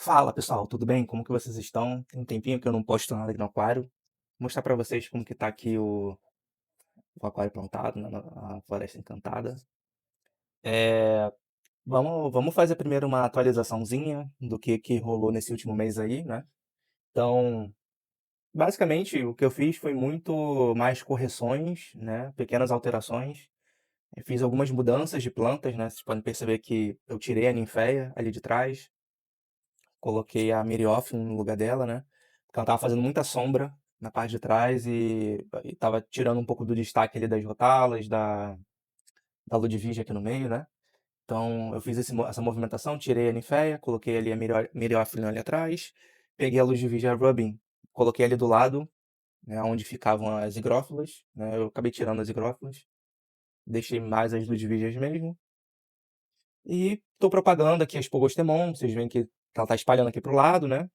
Fala pessoal, tudo bem? Como que vocês estão? Tem um tempinho que eu não posto nada aqui no aquário. Vou mostrar pra vocês como que tá aqui o aquário plantado, né, na Floresta Encantada. Vamos fazer primeiro uma atualizaçãozinha do que rolou nesse último mês aí, né? Então, basicamente, o que eu fiz foi muito mais correções, né? Pequenas alterações. Eu fiz algumas mudanças de plantas, né? Vocês podem perceber que eu tirei a ninféia ali de trás. Coloquei a Miriófila no lugar dela, né? Porque ela tava fazendo muita sombra na parte de trás e tava tirando um pouco do destaque ali das rotalas, da Ludwig aqui no meio, né? Então eu fiz essa movimentação, tirei a Ninféia, coloquei ali a Miriófila ali atrás, peguei a Ludwig e a Robin, coloquei ali do lado, né, onde ficavam as higrófilas, né? Eu acabei tirando as higrófilas, deixei mais as Ludwigias mesmo. E tô propagando aqui as Pogostemon, vocês veem que ela tá espalhando aqui pro lado, né?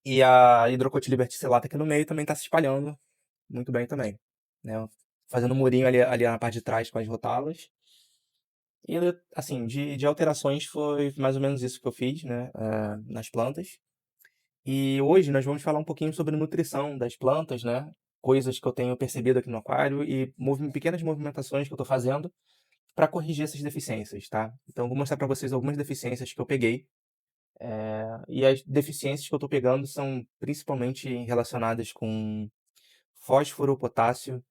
E a Hidrocotyl verticillata aqui no meio também está se espalhando muito bem também, né? Fazendo um murinho ali na parte de trás com as rotalas. E, assim, de alterações foi mais ou menos isso que eu fiz, né? Nas plantas. E hoje nós vamos falar um pouquinho sobre nutrição das plantas, né? Coisas que eu tenho percebido aqui no aquário e pequenas movimentações que eu estou fazendo para corrigir essas deficiências, tá? Então eu vou mostrar para vocês algumas deficiências que eu peguei. E as deficiências que eu estou pegando são principalmente relacionadas com fósforo, potássio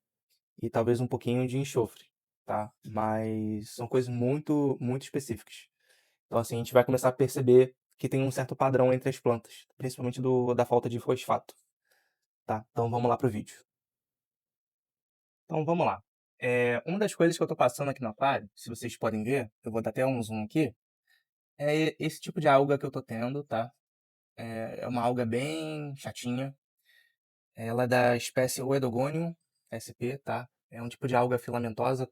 e talvez um pouquinho de enxofre, tá? Mas são coisas muito, muito específicas. Então, assim, a gente vai começar a perceber que tem um certo padrão entre as plantas, principalmente da falta de fosfato, tá? Então, vamos lá pro vídeo. Então, vamos lá. Uma das coisas que eu estou passando aqui no aquário, se vocês podem ver, eu vou dar até um zoom aqui, é esse tipo de alga que eu estou tendo, tá? É uma alga bem chatinha. Ela é da espécie Oedogonium sp, tá? É um tipo de alga filamentosa,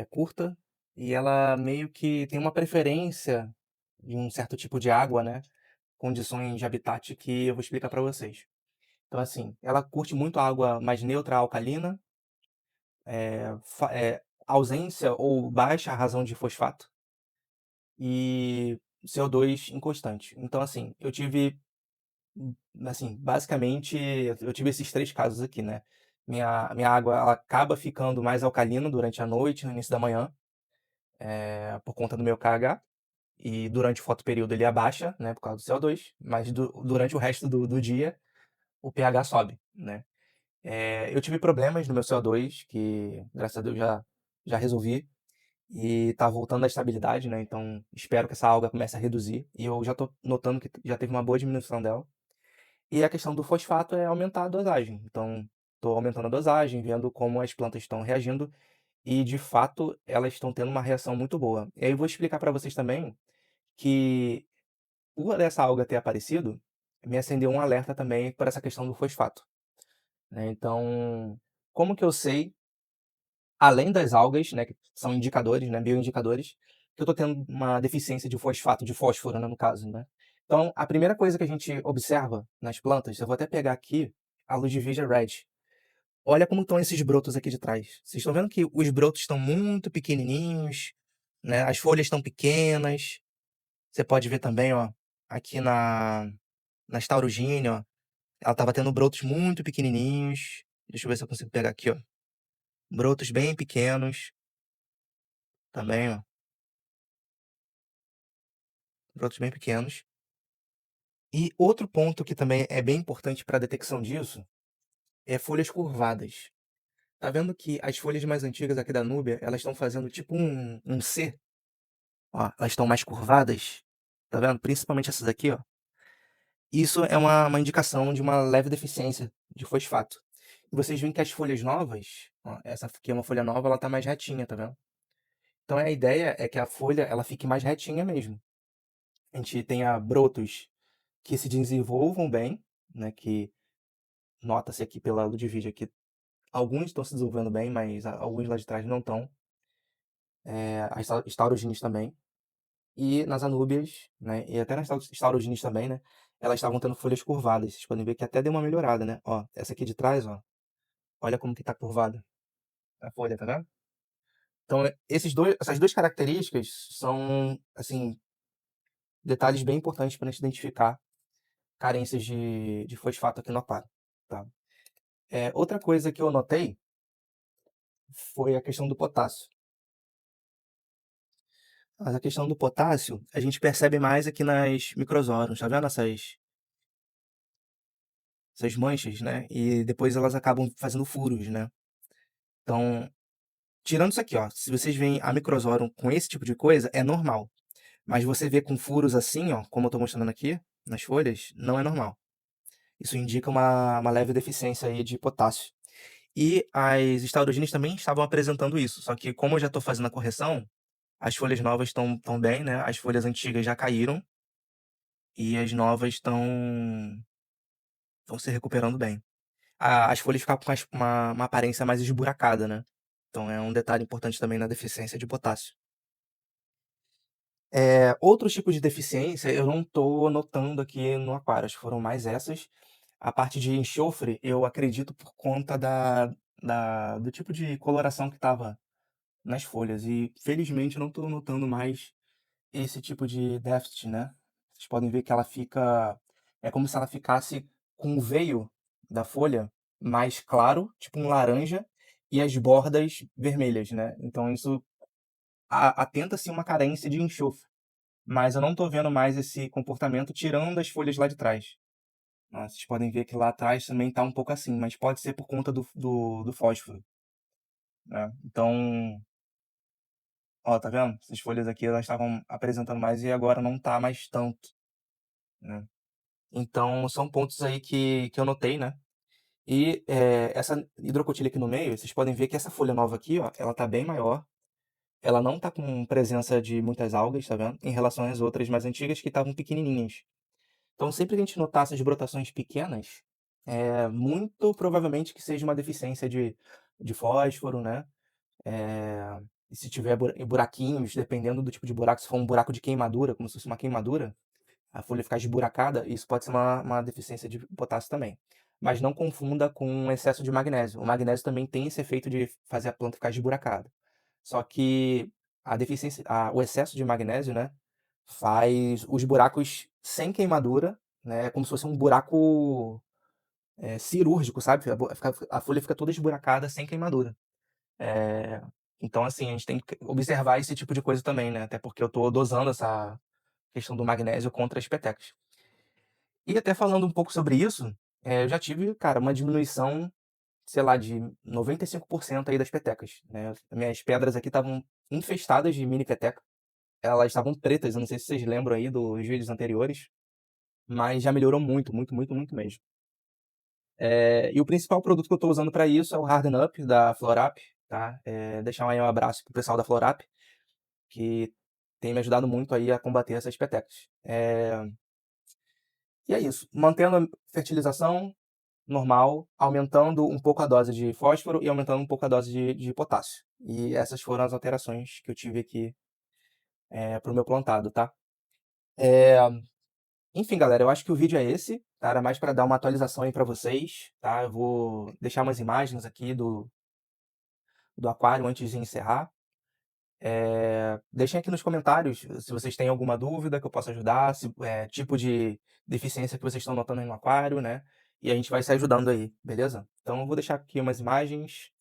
curta, e ela meio que tem uma preferência de um certo tipo de água, né? Condições de habitat que eu vou explicar para vocês. Então, assim, ela curte muito a água mais neutra, alcalina, ausência ou baixa razão de fosfato e CO2 inconstante. Então, assim, eu tive, assim, basicamente, eu tive esses três casos aqui, né? Minha água ela acaba ficando mais alcalina durante a noite, no início da manhã, por conta do meu KH. E durante o fotoperíodo ele abaixa, né, por causa do CO2, mas durante o resto do dia o pH sobe, né? Eu tive problemas no meu CO2, que graças a Deus já resolvi, e tá voltando à estabilidade, né? Então espero que essa alga comece a reduzir, e eu já tô notando que já teve uma boa diminuição dela. E a questão do fosfato é aumentar a dosagem. Então estou aumentando a dosagem, vendo como as plantas estão reagindo, e de fato elas estão tendo uma reação muito boa. E aí eu vou explicar para vocês também que por essa alga ter aparecido, me acendeu um alerta também por essa questão do fosfato, né. Então, como que eu sei, além das algas, né, que são indicadores, né, bioindicadores, que eu tô tendo uma deficiência de fosfato, de fósforo, né, no caso, né. Então, a primeira coisa que a gente observa nas plantas, eu vou até pegar aqui a Ludwig Red. Olha como estão esses brotos aqui de trás. Vocês estão vendo que os brotos estão muito pequenininhos, né, as folhas estão pequenas. Você pode ver também, ó, aqui na Staurogine, ó, ela estava tendo brotos muito pequenininhos. Deixa eu ver se eu consigo pegar aqui, ó. Brotos bem pequenos também, ó. Brotos bem pequenos. E outro ponto que também é bem importante para a detecção disso é folhas curvadas. Tá vendo que as folhas mais antigas aqui da Núbia, elas estão fazendo tipo um C? Ó, elas estão mais curvadas. Tá vendo? Principalmente essas aqui, ó. Isso é uma indicação de uma leve deficiência de fosfato. E vocês veem que as folhas novas, ó, essa aqui é uma folha nova, ela tá mais retinha, tá vendo? Então a ideia é que a folha ela fique mais retinha mesmo. A gente tenha brotos que se desenvolvam bem, né? Que nota-se aqui pela Ludwig que alguns estão se desenvolvendo bem, mas alguns lá de trás não estão. As Staurogines também. E nas Anúbias, né? E até nas Staurogines também, né? Elas estavam tendo folhas curvadas. Vocês podem ver que até deu uma melhorada, né? Ó, essa aqui de trás, ó. Olha como que tá curvada a folha, tá vendo? Então, essas duas características são, assim, detalhes bem importantes para a gente identificar carências de fosfato aqui no aquário, tá? Outra coisa que eu notei foi a questão do potássio. Mas a questão do potássio, a gente percebe mais aqui nas microzoras, tá vendo essas manchas, né? E depois elas acabam fazendo furos, né? Então, tirando isso aqui, ó, se vocês veem a microzorum com esse tipo de coisa, é normal. Mas você vê com furos assim, ó, como eu tô mostrando aqui, nas folhas, não é normal. Isso indica uma leve deficiência aí de potássio. E as estaurogines também estavam apresentando isso, só que como eu já estou fazendo a correção, as folhas novas estão bem, né? As folhas antigas já caíram e as novas estão se recuperando bem. As folhas ficam com uma aparência mais esburacada, né? Então é um detalhe importante também na deficiência de potássio. Outros tipos de deficiência eu não estou notando aqui no aquário, acho que foram mais essas. A parte de enxofre, eu acredito por conta do tipo de coloração que estava nas folhas. E felizmente eu não estou notando mais esse tipo de déficit, né? Vocês podem ver que ela fica. É como se ela ficasse com o veio da folha mais claro, tipo um laranja, e as bordas vermelhas, né? Então isso atenta-se uma carência de enxofre. Mas eu não estou vendo mais esse comportamento tirando as folhas lá de trás. Né? Vocês podem ver que lá atrás também está um pouco assim, mas pode ser por conta do fósforo. Né? Então, ó, tá vendo? Essas folhas aqui elas estavam apresentando mais e agora não tá mais tanto. Né? Então, são pontos aí que eu notei, né? E essa hidrocotilha aqui no meio, vocês podem ver que essa folha nova aqui, ó, ela tá bem maior. Ela não tá com presença de muitas algas, tá vendo? Em relação às outras mais antigas que estavam pequenininhas. Então, sempre que a gente notar essas brotações pequenas, muito provavelmente que seja uma deficiência de fósforo, né? E se tiver buraquinhos, dependendo do tipo de buraco, se for um buraco de queimadura, como se fosse uma queimadura, a folha ficar esburacada, isso pode ser uma deficiência de potássio também. Mas não confunda com excesso de magnésio. O magnésio também tem esse efeito de fazer a planta ficar esburacada. Só que a deficiência, o excesso de magnésio, né, faz os buracos sem queimadura, né, é como se fosse um buraco cirúrgico, sabe? A folha fica toda esburacada sem queimadura. É, então, assim, a gente tem que observar esse tipo de coisa também, né? Até porque eu estou dosando essa questão do magnésio contra as petecas. E até falando um pouco sobre isso, eu já tive, cara, uma diminuição, sei lá, de 95% aí das petecas, né? Minhas pedras aqui estavam infestadas de mini peteca. Elas estavam pretas, eu não sei se vocês lembram aí dos vídeos anteriores, mas já melhorou muito, muito, muito, muito mesmo. E o principal produto que eu estou usando para isso é o Harden Up da Florap, tá? Deixar aí um abraço pro pessoal da Florap, que tem me ajudado muito aí a combater essas petecas. E é isso, mantendo a fertilização normal, aumentando um pouco a dose de fósforo e aumentando um pouco a dose de potássio. E essas foram as alterações que eu tive aqui para o meu plantado, tá? É, Enfim, galera, eu acho que o vídeo é esse, tá? Era mais para dar uma atualização aí para vocês, tá? Eu vou deixar umas imagens aqui do aquário antes de encerrar. Deixem aqui nos comentários se vocês têm alguma dúvida que eu possa ajudar, tipo de deficiência que vocês estão notando aí no aquário, né? E a gente vai se ajudando aí, beleza? Então eu vou deixar aqui umas imagens.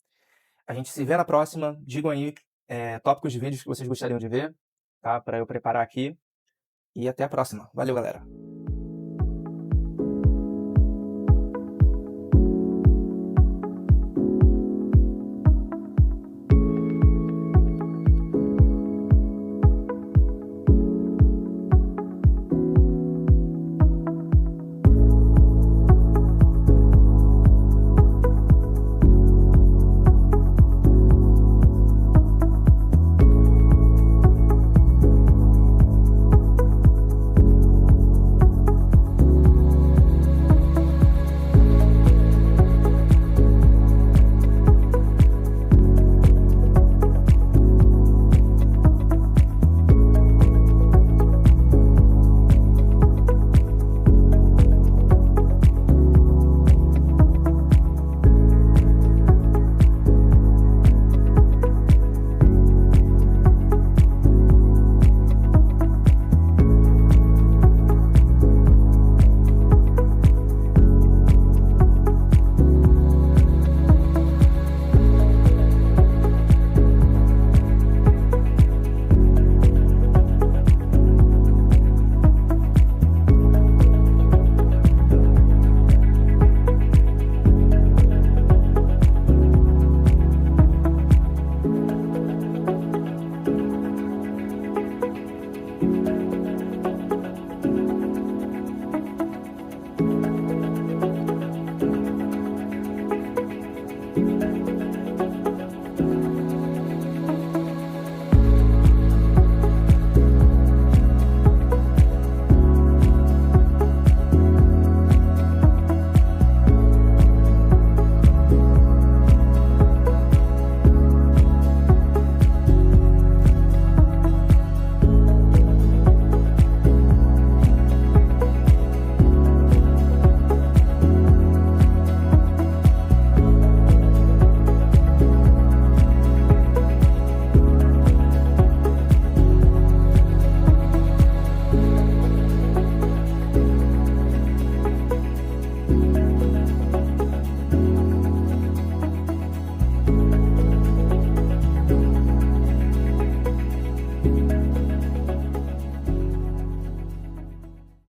A gente se vê na próxima. Digam aí tópicos de vídeos que vocês gostariam de ver, tá? Para eu preparar aqui. E até a próxima. Valeu, galera!